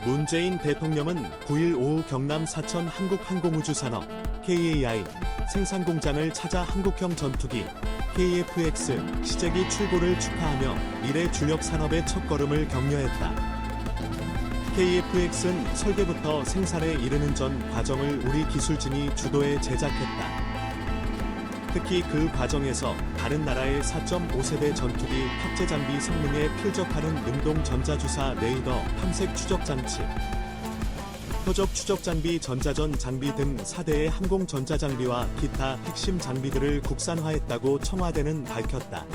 문재인 대통령은 9일 오후 경남 사천 한국항공우주산업 KAI 생산공장을 찾아 한국형 전투기 KF-X 시제기 출고를 축하하며 미래 주력 산업의 첫걸음을 격려했다. KF-X는 설계부터 생산에 이르는 전 과정을 우리 기술진이 주도해 제작했다. 특히 그 과정에서 다른 나라의 4.5세대 전투기 탑재 장비 성능에 필적하는 능동 전자주사 레이더 탐색 추적 장치, 표적 추적 장비 전자전 장비 등 4대의 항공 전자 장비와 기타 핵심 장비들을 국산화했다고 청와대는 밝혔다.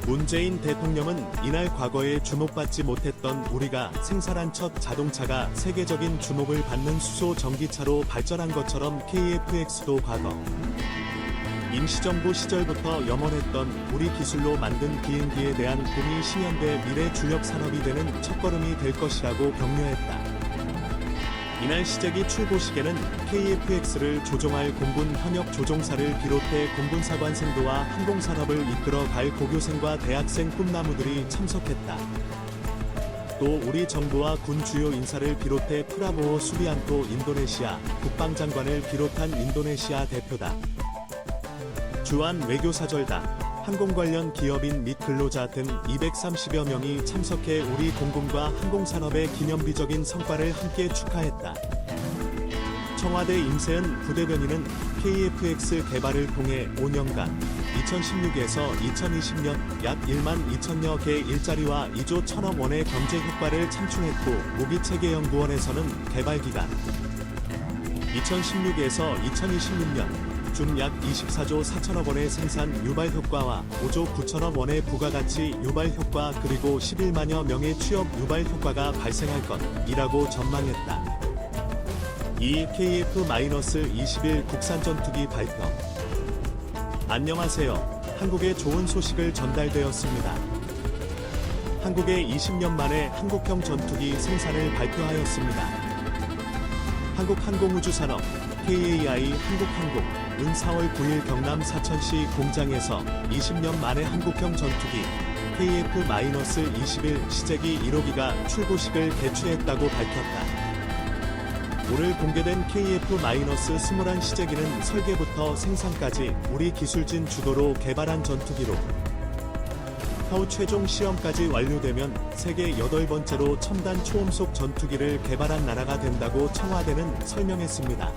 문재인 대통령은 이날 과거에 주목받지 못했던 우리가 생산한 첫 자동차가 세계적인 주목을 받는 수소 전기차로 발전한 것처럼 KF-X도 과거 임시정부 시절부터 염원했던 우리 기술로 만든 비행기에 대한 꿈이 실현돼 미래 주력 산업이 되는 첫걸음이 될 것이라고 격려했다. 이날 시제기 출고식에는 KF-X를 조종할 공군 현역 조종사를 비롯해 공군사관생도와 항공산업을 이끌어갈 고교생과 대학생 꿈나무들이 참석했다. 또 우리 정부와 군 주요 인사를 비롯해 프라보오 수비안토 인도네시아 국방장관을 비롯한 인도네시아 대표다. 주한 외교사절단, 항공 관련 기업인 및 근로자 등 230여 명이 참석해 우리 공군과 항공산업의 기념비적인 성과를 함께 축하했다. 청와대 임세은 부대변인은 KF-X 개발을 통해 5년간 2016에서 2020년 약 1만 2천여 개 일자리와 2조 1천억 원의 경제 효과를 창출했고 무기체계연구원에서는 개발기간 2016에서 2026년 중 약 24조 4천억 원의 생산 유발 효과와 5조 9천억 원의 부가가치 유발 효과 그리고 11만여 명의 취업 유발 효과가 발생할 것이라고 전망했다. 2일 KF-21 국산 전투기 발표. 안녕하세요. 한국에 좋은 소식을 전달되었습니다. 한국의 20년 만에 한국형 전투기 생산을 발표하였습니다. 한국항공우주산업 KAI 한국항공 은 4월 9일 경남 사천시 공장에서 20년 만에 한국형 전투기 KF-21 시제기 1호기가 출고식을 개최했다고 밝혔다. 오늘 공개된 KF-21 시제기는 설계부터 생산까지 우리 기술진 주도로 개발한 전투기로 향후 최종 시험까지 완료되면 세계 8번째로 첨단 초음속 전투기를 개발한 나라가 된다고 청와대는 설명했습니다.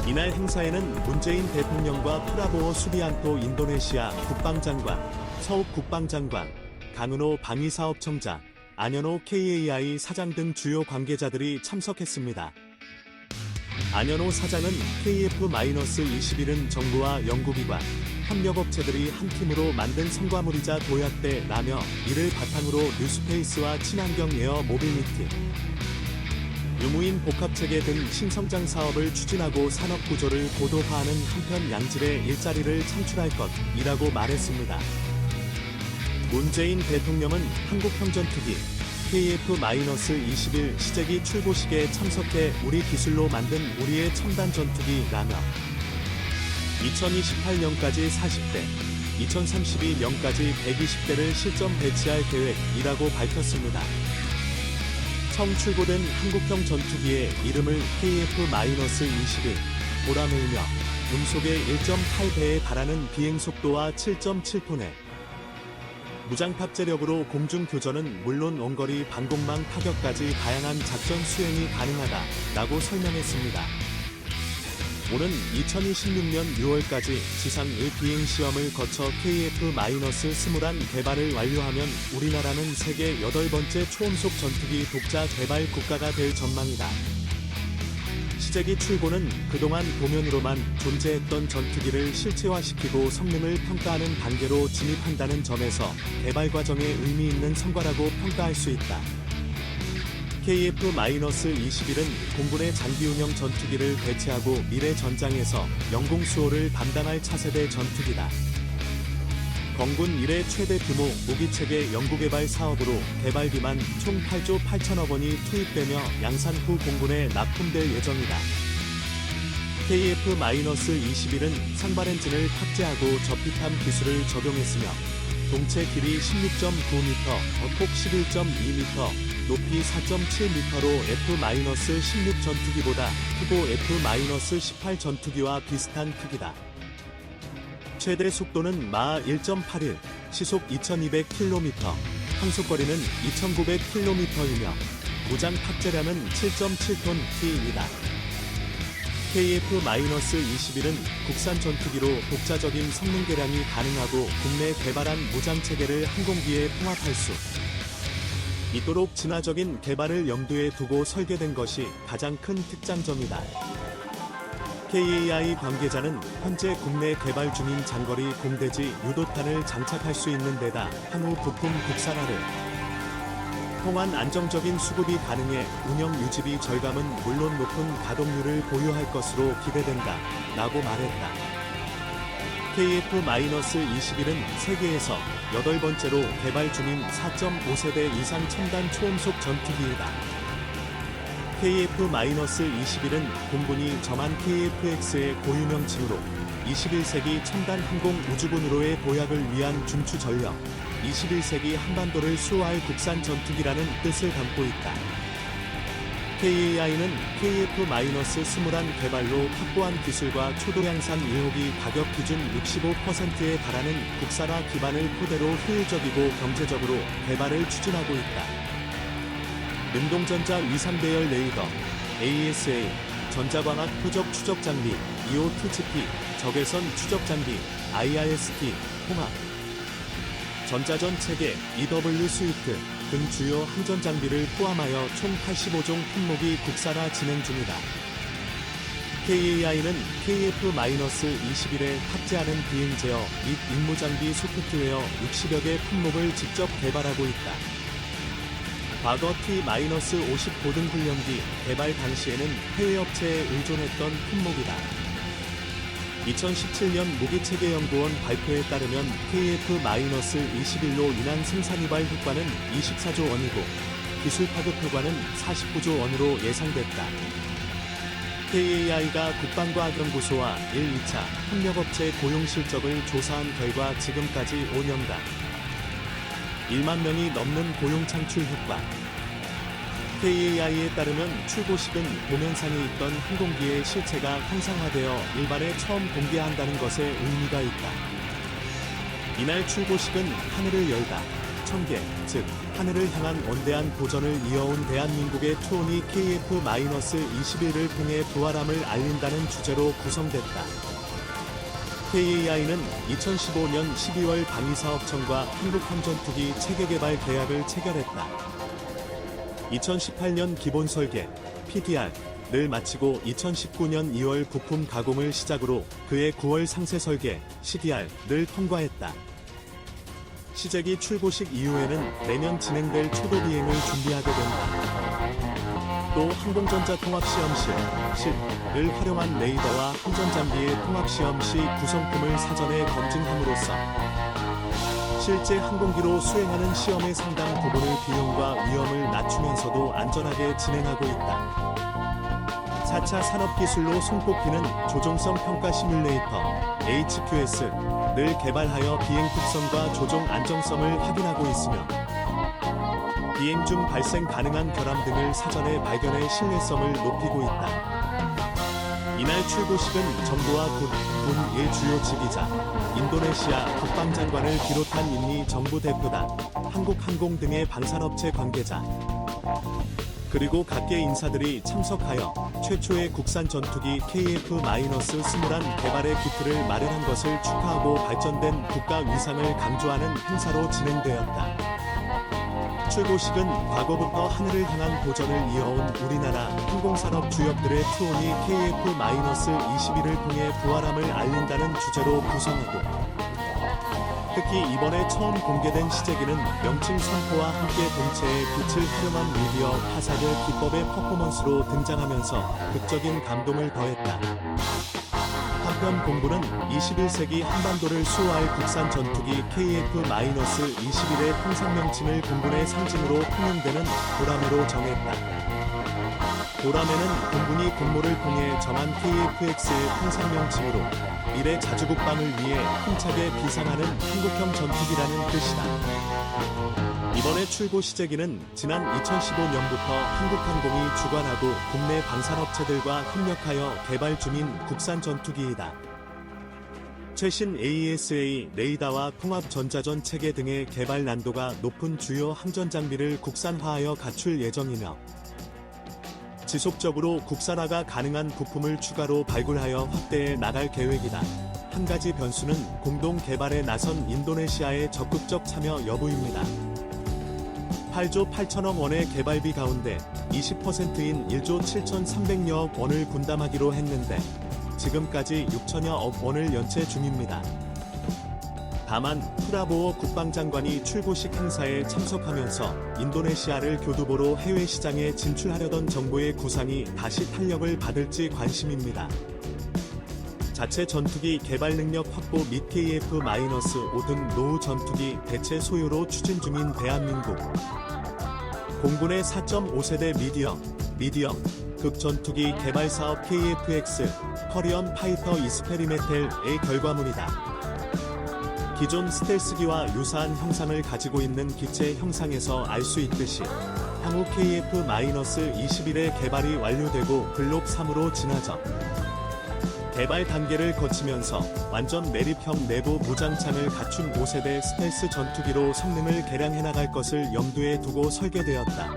이날 행사에는 문재인 대통령과 프라보오 수비안토 인도네시아 국방장관, 서욱 국방장관, 강은호 방위사업청장, 안현호 KAI 사장 등 주요 관계자들이 참석했습니다. 안현호 사장은 KF-21은 정부와 연구기관, 협력업체들이 한 팀으로 만든 성과물이자 도약돼라며 이를 바탕으로 뉴스페이스와 친환경 에어 모빌리티, 유무인 복합체계 등 신성장 사업을 추진하고 산업 구조를 고도화하는 한편 양질의 일자리를 창출할 것이라고 말했습니다. 문재인 대통령은 한국형 전투기 KF-21 시제기 출고식에 참석해 우리 기술로 만든 우리의 첨단 전투기라며 2028년까지 40대, 2032년까지 120대를 실전 배치할 계획이라8고 밝혔습니다. 처음 출고된 한국형 전투기의 이름을 KF-21 보라매이며 음속의 1.8배에 달하는 비행속도와 7.7톤의 무장 탑재력으로 공중 교전은 물론 원거리 방공망 타격까지 다양한 작전 수행이 가능하다라고 설명했습니다. 오는 2026년 6월까지 지상의 비행시험을 거쳐 KF-21 개발을 완료하면 우리나라는 세계 8번째 초음속 전투기 독자 개발 국가가 될 전망이다. 시제기 출고는 그동안 도면으로만 존재했던 전투기를 실체화시키고 성능을 평가하는 단계로 진입한다는 점에서 개발 과정에 의미 있는 성과라고 평가할 수 있다. KF-21은 공군의 장기운영 전투기를 배치하고 미래 전장에서 영공 수호를 담당할 차세대 전투기다. 건군 이래 최대 규모 무기체계 연구개발 사업으로 개발비만 총 8조 8천억 원이 투입되며 양산 후 공군에 납품될 예정이다. KF-21은 상발 엔진을 탑재하고 저피탐 기술을 적용했으며 동체 길이 16.9m, 어폭 11.2m, 높이 4.7m로 F-16 전투기보다 크고 F-18 전투기와 비슷한 크기다. 최대 속도는 마하 1.81, 시속 2200km, 항속거리는 2900km이며 무장 탑재량은 7.7톤 T이다. KF-21은 국산 전투기로 독자적인 성능 개량이 가능하고 국내 개발한 무장체계를 항공기에 통합할 수 있도록 진화적인 개발을 염두에 두고 설계된 것이 가장 큰 특장점이다. KAI 관계자는 현재 국내 개발 중인 장거리 공대지 유도탄을 장착할 수 있는 데다 향후 부품 국산화를 통한 안정적인 수급이 가능해 운영 유지비 절감은 물론 높은 가동률을 보유할 것으로 기대된다 라고 말했다. KF-21은 세계에서 8번째로 개발 중인 4.5세대 이상 첨단 초음속 전투기이다. KF-21은 공군이 정한 KF-X의 고유명칭으로 21세기 첨단 항공 우주군으로의 도약을 위한 중추 전력, 21세기 한반도를 수호할 국산 전투기라는 뜻을 담고 있다. KAI는 KF-21 개발로 확보한 기술과 초도량산 1호기 가격 기준 65%에 달하는 국산화 기반을 토대로 효율적이고 경제적으로 개발을 추진하고 있다. 능동전자 위상배열 레이더, AESA, 전자광학 표적 추적 장비, EOTGP, 적외선 추적 장비, IRST, 홍합, 전자전 체계, EW 스위트 등 주요 항전 장비를 포함하여 총 85종 품목이 국산화 진행 중이다. KAI는 KF-21에 탑재하는 비행 제어 및 임무 장비 소프트웨어 60여 개 품목을 직접 개발하고 있다. 과거 T-50 고등 훈련기 개발 당시에는 해외 업체에 의존했던 품목이다. 2017년 무기체계연구원 발표에 따르면 KF-21로 인한 생산 이발 효과는 24조 원이고 기술 파급 효과는 49조 원으로 예상됐다. KAI가 국방과학연구소와 1, 2차 협력업체 고용 실적을 조사한 결과 지금까지 5년간 1만 명이 넘는 고용 창출 효과. KAI에 따르면 출고식은 도면상에 있던 항공기의 실체가 형상화되어 일반에 처음 공개한다는 것에 의미가 있다. 이날 출고식은 하늘을 열다, 청계, 즉 하늘을 향한 원대한 도전을 이어온 대한민국의 투혼이 KF-21을 통해 부활함을 알린다는 주제로 구성됐다. KAI는 2015년 12월 방위사업청과 한국함전투기 체계개발 계약을 체결했다. 2018년 기본 설계, PDR을 마치고 2019년 2월 부품 가공을 시작으로 그해 9월 상세 설계, CDR을 통과했다. 시제기 출고식 이후에는 내년 진행될 초도 비행을 준비하게 된다. 또 항공전자통합시험실,을 활용한 레이더와 함전장비의 통합시험 시 구성품을 사전에 검증함으로써 실제 항공기로 수행하는 시험의 상당 부분의 비용과 위험을 낮추면서도 안전하게 진행하고 있다. 4차 산업기술로 손꼽히는 조종성 평가 시뮬레이터 HQS를 개발하여 비행 특성과 조종 안정성을 확인하고 있으며 비행 중 발생 가능한 결함 등을 사전에 발견해 신뢰성을 높이고 있다. 이날 출고식은 정부와 군의 주요 지휘자, 인도네시아 국방장관을 비롯한 인미 정부 대표단, 한국항공 등의 방산업체 관계자, 그리고 각계 인사들이 참석하여 최초의 국산 전투기 KF-21 개발의 기틀을 마련한 것을 축하하고 발전된 국가 위상을 강조하는 행사로 진행되었다. 출고식은 과거부터 하늘을 향한 도전을 이어온 우리나라 항공산업 주역들의 투혼이 KF-21을 통해 부활함을 알린다는 주제로 구성하고 특히 이번에 처음 공개된 시제기는 명칭 선포와 함께 동체의 빛을 활용한 미디어 화살의 기법의 퍼포먼스로 등장하면서 극적인 감동을 더했다. 한편 공군은 21세기 한반도를 수호할 국산 전투기 KF-21의 통상 명칭을 공군의 상징으로 통용되는 보라매로 정했다. 보람에는 공군이 공모를 통해 정한 KF-X의 통상명칭으로 미래 자주국방을 위해 힘차게 비상하는 한국형 전투기라는 뜻이다. 이번에 출고 시제기는 지난 2015년부터 한국항공이 주관하고 국내 방산업체들과 협력하여 개발 중인 국산 전투기이다. 최신 AESA 레이더와 통합 전자전 체계 등의 개발 난도가 높은 주요 항전 장비를 국산화하여 갖출 예정이며 지속적으로 국산화가 가능한 부품을 추가로 발굴하여 확대해 나갈 계획이다. 한 가지 변수는 공동 개발에 나선 인도네시아의 적극적 참여 여부입니다. 8조 8천억 원의 개발비 가운데 20%인 1조 7,300여억 원을 분담하기로 했는데 지금까지 6천여억 원을 연체 중입니다. 다만 프라보오 국방장관이 출고식 행사에 참석하면서 인도네시아를 교두보로 해외 시장에 진출하려던 정부의 구상이 다시 탄력을 받을지 관심입니다. 자체 전투기 개발 능력 확보 및 KF-5 등 노후 전투기 대체 소유로 추진 중인 대한민국. 공군의 4.5세대 미디엄 극전투기 개발 사업 KF-X 커리언 파이터 이스페리메텔의 결과물이다. 기존 스텔스기와 유사한 형상을 가지고 있는 기체 형상에서 알 수 있듯이 향후 KF-21의 개발이 완료되고 블록 3으로 진화적 개발 단계를 거치면서 완전 매립형 내부 무장창을 갖춘 5세대 스텔스 전투기로 성능을 개량해 나갈 것을 염두에 두고 설계되었다.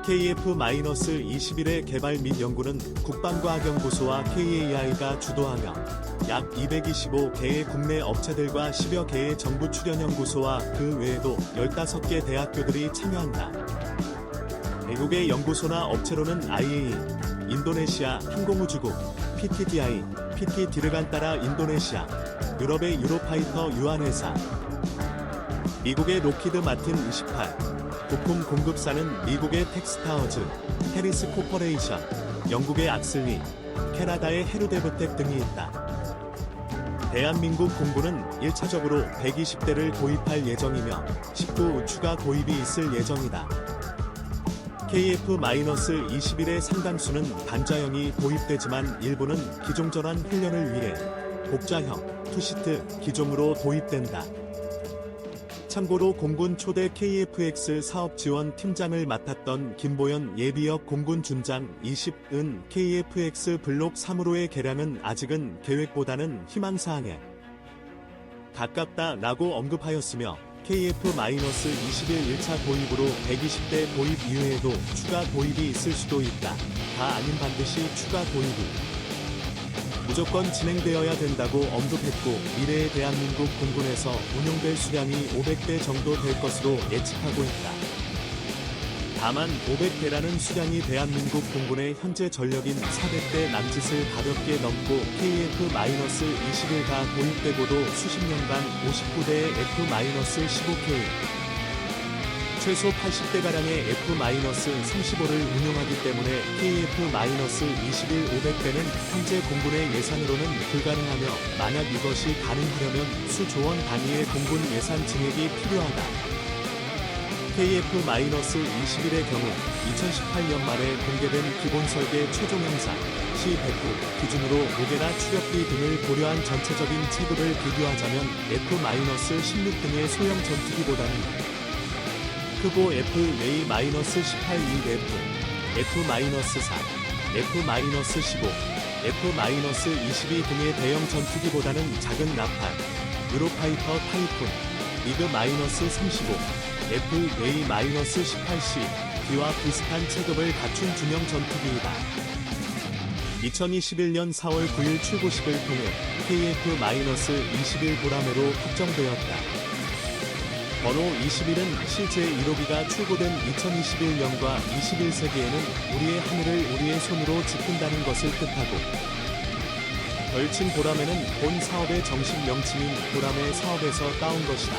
KF-21의 개발 및 연구는 국방과학연구소와 KAI가 주도하며 약 225개의 국내 업체들과 10여 개의 정부 출연연구소와 그 외에도 15개 대학교들이 참여한다. 외국의 연구소나 업체로는 IA, 인도네시아 항공우주국, PTDI, PT 디르간따라 인도네시아, 유럽의 유로파이터 유한회사, 미국의 로키드 마틴 28, 부품 공급사는 미국의 텍스타워즈, 해리스 코퍼레이션, 영국의 악슬리, 캐나다의 헤르데브텍 등이 있다. 대한민국 공군은 1차적으로 120대를 도입할 예정이며 19 추가 도입이 있을 예정이다. KF-21의 상당수는 단자형이 도입되지만 일부는 기종전환 훈련을 위해 복자형, 투시트 기종으로 도입된다. 참고로 공군 초대 KF-X 사업 지원 팀장을 맡았던 김보연 예비역 공군 준장 20은 KF-X 블록 3으로의 개량은 아직은 계획보다는 희망사항에 가깝다라고 언급하였으며 KF-21 1차 도입으로 120대 도입 이후에도 추가 도입이 있을 수도 있다. 다 아닌 반드시 추가 도입이 무조건 진행되어야 된다고 언급했고 미래의 대한민국 공군에서 운용될 수량이 500대 정도 될 것으로 예측하고 있다. 다만 500대라는 수량이 대한민국 공군의 현재 전력인 400대 남짓을 가볍게 넘고 KF-21가 도입되고도 수십 년간 59대의 F-15K 최소 80대가량의 F-35를 운용하기 때문에 KF-21 500대는 현재 공군의 예산으로는 불가능하며 만약 이것이 가능하려면 수조원 단위의 공군 예산 증액이 필요하다. KF-21의 경우 2018년 말에 공개된 기본 설계 최종 형상 C109 기준으로 무게나 추력비 등을 고려한 전체적인 체급을 비교하자면 F-16 등의 소형 전투기보다는 크고 F-18-F, F-4, F-15, F-22 등의 대형 전투기보다는 작은 라팔, 유로파이터 타이푼, 미그-35, F-18C, D와 비슷한 체급을 갖춘 중형 전투기이다. 2021년 4월 9일 출고식을 통해 KF-21 보라매로 확정되었다. 번호 21은 실제 1호기가 출고된 2021년과 21세기에는 우리의 하늘을 우리의 손으로 짓는다는 것을 뜻하고 별칭 보라매는 본 사업의 정식 명칭인 보라매 사업에서 따온 것이다.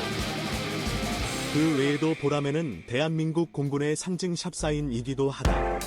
그 외에도 보라매는 대한민국 공군의 상징 샵사인이기도 하다.